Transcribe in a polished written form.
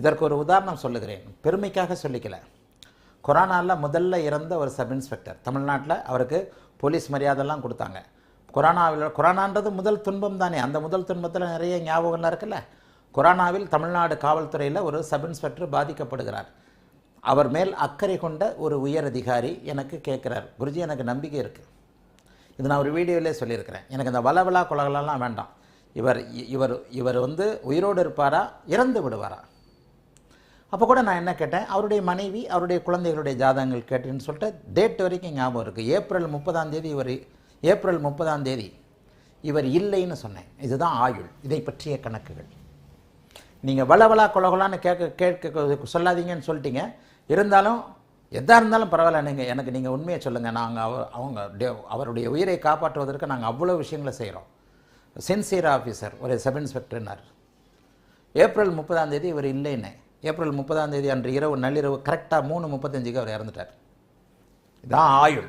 இதற்கு ஒரு உதாரணம் சொல்லுகிறேன், பெருமைக்காக சொல்லிக்கல. கொரோனாவில் முதல்ல இறந்த ஒரு சப் இன்ஸ்பெக்டர் தமிழ்நாட்டில், அவருக்கு போலீஸ் மரியாதைலாம் கொடுத்தாங்க. கொரோனான்றது முதல் துன்பம் தானே, அந்த முதல் துன்பத்தில் நிறைய ஞாபகம்லாம் இருக்குல்ல. கொரோனாவில் தமிழ்நாடு காவல்துறையில் ஒரு சப் இன்ஸ்பெக்டர் பாதிக்கப்படுகிறார். அவர் மேல் அக்கறை கொண்ட ஒரு உயர் அதிகாரி எனக்கு கேட்குறார், குருஜி எனக்கு நம்பிக்கை இருக்குது, இது நான் ஒரு வீடியோவிலே சொல்லியிருக்கிறேன், எனக்கு இந்த வளவலா கொலகலாம் வேண்டாம், இவர் இவர் இவர் வந்து உயிரோடு இருப்பாரா இறந்து விடுவாரா? அப்போ கூட நான் என்ன கேட்டேன், அவருடைய மனைவி அவருடைய குழந்தைகளுடைய ஜாதகங்கள் கேட்டேன்னு சொல்லிட்டு டேட் வரைக்கும் ஞாபகம் இருக்குது. ஏப்ரல் 30 இவர் இல்லைன்னு சொன்னேன். இதுதான் ஆயுள், இதை பற்றிய கணக்குகள். நீங்கள் வளவலா கொலகலான்னு கேட்க சொல்லாதீங்கன்னு சொல்லிட்டீங்க. இருந்தாலும் எதாக இருந்தாலும் பரவாயில்ல, எனக்கு உண்மையை சொல்லுங்கள், நாங்கள் அவருடைய உயிரை காப்பாற்றுவதற்கு நாங்கள் அவ்வளோ விஷயங்களை செய்கிறோம். சின்சியர் ஆஃபீஸர் ஒரு சப் இன்ஸ்பெக்டர்னார். ஏப்ரல் 30 இவர் இல்லைன்னு, ஏப்ரல் 30 அன்று இரவு நள்ளிரவு கரெக்டாக 3:35 அவர் இறந்துட்டார். இதுதான் ஆயுள்.